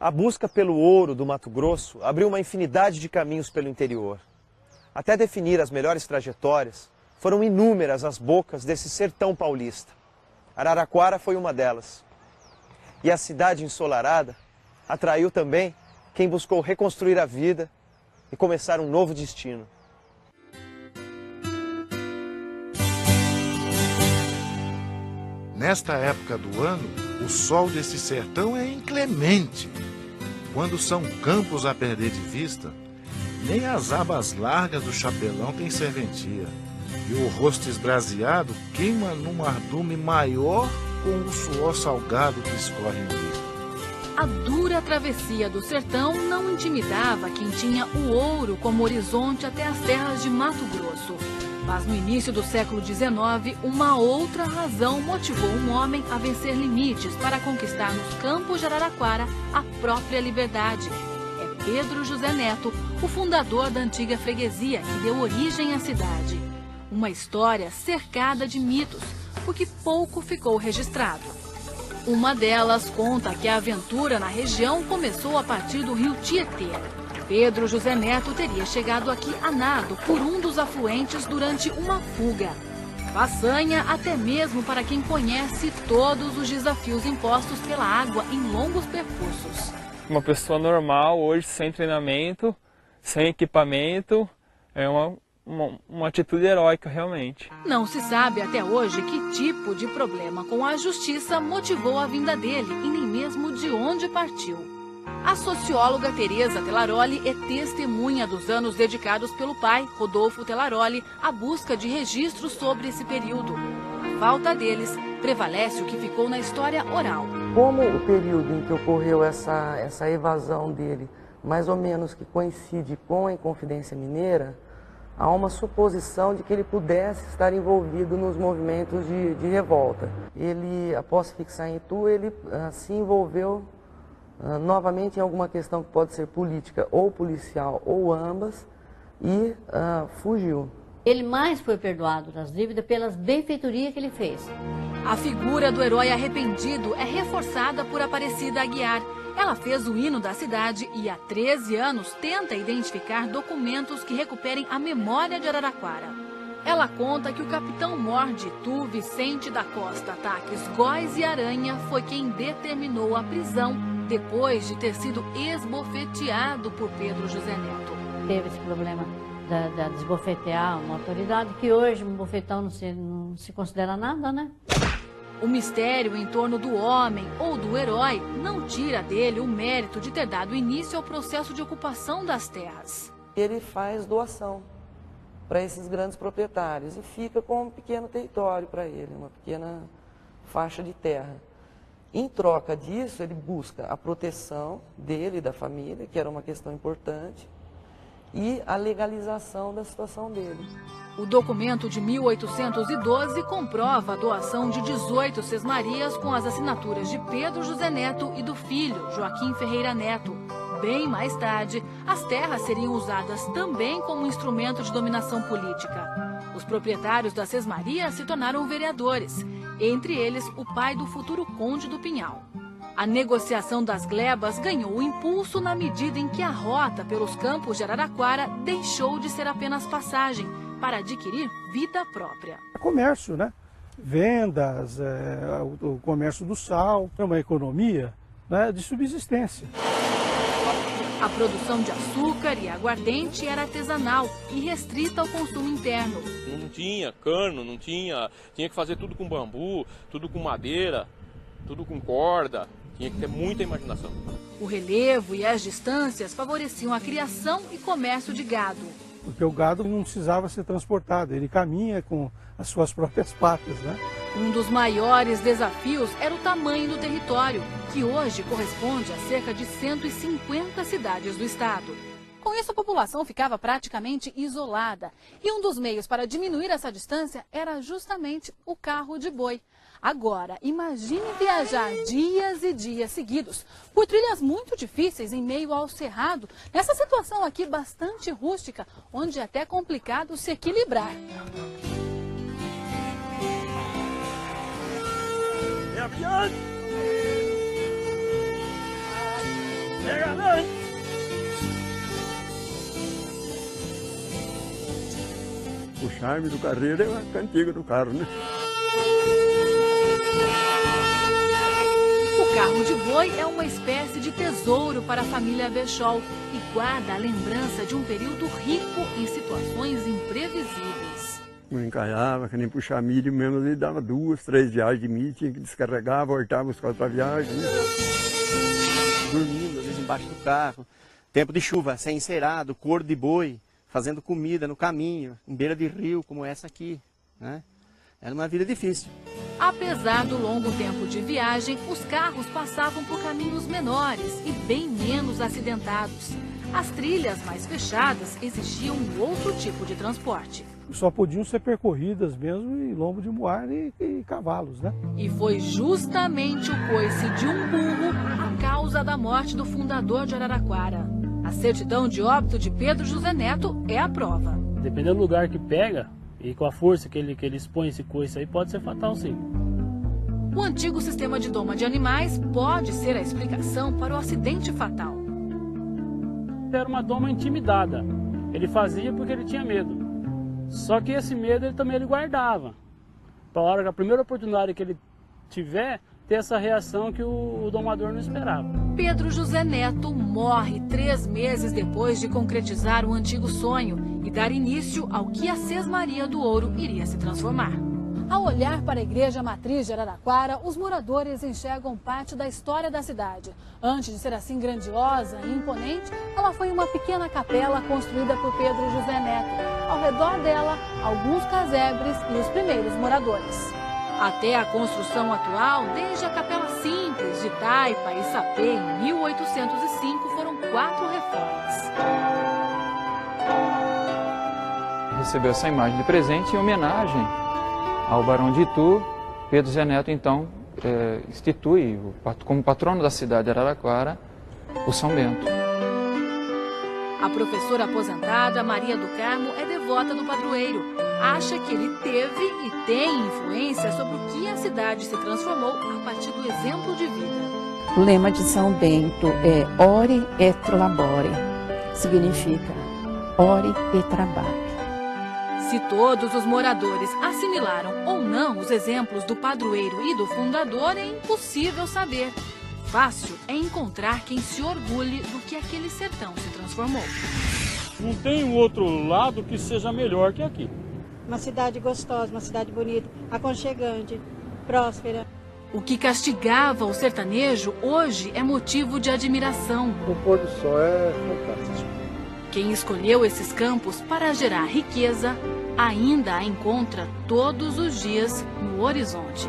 A busca pelo ouro do Mato Grosso abriu uma infinidade de caminhos pelo interior. Até definir as melhores trajetórias, foram inúmeras as bocas desse sertão paulista. Araraquara foi uma delas. E a cidade ensolarada atraiu também quem buscou reconstruir a vida e começar um novo destino. Nesta época do ano, o sol desse sertão é inclemente. Quando são campos a perder de vista, nem as abas largas do chapelão têm serventia. E o rosto esbraseado queima num ardume maior com o suor salgado que escorre em vista. A dura travessia do sertão não intimidava quem tinha o ouro como horizonte até as terras de Mato Grosso. Mas no início do século XIX, uma outra razão motivou um homem a vencer limites para conquistar nos campos de Araraquara a própria liberdade. É Pedro José Neto, o fundador da antiga freguesia que deu origem à cidade. Uma história cercada de mitos, porque pouco ficou registrado. Uma delas conta que a aventura na região começou a partir do rio Tietê. Pedro José Neto teria chegado aqui a nado por um dos afluentes durante uma fuga. Façanha até mesmo para quem conhece todos os desafios impostos pela água em longos percursos. Uma pessoa normal, hoje sem treinamento, sem equipamento, é uma atitude heróica realmente. Não se sabe até hoje que tipo de problema com a justiça motivou a vinda dele e nem mesmo de onde partiu. A socióloga Teresa Telaroli é testemunha dos anos dedicados pelo pai, Rodolfo Telaroli, à busca de registros sobre esse período. A falta deles prevalece o que ficou na história oral. Como o período em que ocorreu essa evasão dele, mais ou menos que coincide com a Inconfidência Mineira, há uma suposição de que ele pudesse estar envolvido nos movimentos de revolta. Ele, após fixar em Itu, ele se envolveu novamente em alguma questão que pode ser política ou policial ou ambas e fugiu. Ele mais foi perdoado das dívidas pelas benfeitorias que ele fez. A figura do herói arrependido é reforçada por Aparecida Aguiar. Ela fez o hino da cidade e há 13 anos tenta identificar documentos que recuperem a memória de Araraquara. Ela conta que o capitão-mor de Itu, Vicente da Costa Taques Góes e Aranha, foi quem determinou a prisão depois de ter sido esbofeteado por Pedro José Neto. Teve esse problema de desbofetear uma autoridade, que hoje um bofetão não se considera nada, né? O mistério em torno do homem ou do herói não tira dele o mérito de ter dado início ao processo de ocupação das terras. Ele faz doação para esses grandes proprietários e fica com um pequeno território para ele, uma pequena faixa de terra. Em troca disso, ele busca a proteção dele e da família, que era uma questão importante, e a legalização da situação dele. O documento de 1812 comprova a doação de 18 sesmarias com as assinaturas de Pedro José Neto e do filho, Joaquim Ferreira Neto. Bem mais tarde, as terras seriam usadas também como instrumento de dominação política. Os proprietários das sesmarias se tornaram vereadores, entre eles o pai do futuro conde do Pinhal. A negociação das glebas ganhou impulso na medida em que a rota pelos campos de Araraquara deixou de ser apenas passagem para adquirir vida própria. Comércio, né? Vendas, o comércio do sal, é uma economia, né, de subsistência. A produção de açúcar e aguardente era artesanal e restrita ao consumo interno. Não tinha cano, tinha que fazer tudo com bambu, tudo com madeira, tudo com corda. Tinha que ter muita imaginação. O relevo e as distâncias favoreciam a criação e comércio de gado. Porque o gado não precisava ser transportado, ele caminha com as suas próprias patas, né? Um dos maiores desafios era o tamanho do território, que hoje corresponde a cerca de 150 cidades do estado. Com isso, a população ficava praticamente isolada. E um dos meios para diminuir essa distância era justamente o carro de boi. Agora, imagine viajar dias e dias seguidos por trilhas muito difíceis em meio ao cerrado, nessa situação aqui bastante rústica, onde é até complicado se equilibrar. charme do carreiro é a cantiga do carro, né? O carro de boi é uma espécie de tesouro para a família Bechol e guarda a lembrança de um período rico em situações imprevisíveis. Não encalhava, que nem puxar milho mesmo, ele dava 2, 3 viagens de milho, tinha que descarregar, voltar, buscar outra viagem. Né? Dormindo, às vezes embaixo do carro, tempo de chuva, sem encerado, couro de boi, fazendo comida no caminho, em beira de rio, como essa aqui, né? Era uma vida difícil. Apesar do longo tempo de viagem, os carros passavam por caminhos menores e bem menos acidentados. As trilhas mais fechadas exigiam outro tipo de transporte. Só podiam ser percorridas mesmo em lombo de moar e cavalos, né? E foi justamente o coice de um burro a causa da morte do fundador de Araraquara. A certidão de óbito de Pedro José Neto é a prova. Dependendo do lugar que pega e com a força que ele expõe esse coice aí, pode ser fatal sim. O antigo sistema de doma de animais pode ser a explicação para o acidente fatal. Era uma doma intimidada. Ele fazia porque ele tinha medo. Só que esse medo ele também guardava. Para a primeira oportunidade que ele tiver, ter essa reação que o domador não esperava. Pedro José Neto morre 3 meses depois de concretizar o antigo sonho e dar início ao que a Sesmaria do Ouro iria se transformar. Ao olhar para a igreja matriz de Araraquara, os moradores enxergam parte da história da cidade. Antes de ser assim grandiosa e imponente, ela foi uma pequena capela construída por Pedro José Neto. Ao redor dela, alguns casebres e os primeiros moradores. Até a construção atual, desde a capela simples de taipa e sapê em 1805, foram 4 reformas. Recebeu essa imagem de presente em homenagem ao Barão de Itu. Pedro José Neto, então, institui como patrono da cidade de Araraquara o São Bento. A professora aposentada Maria do Carmo é devota do padroeiro. Acha que ele teve e tem influência sobre o que a cidade se transformou a partir do exemplo de vida. O lema de São Bento é Ore et labore. Significa ore e trabalhe. Se todos os moradores assimilaram ou não os exemplos do padroeiro e do fundador, é impossível saber. Fácil é encontrar quem se orgulhe do que aquele sertão se transformou. Não tem um outro lado que seja melhor que aqui. Uma cidade gostosa, uma cidade bonita, aconchegante, próspera. O que castigava o sertanejo hoje é motivo de admiração. O pôr do sol é fantástico. Quem escolheu esses campos para gerar riqueza ainda a encontra todos os dias no horizonte.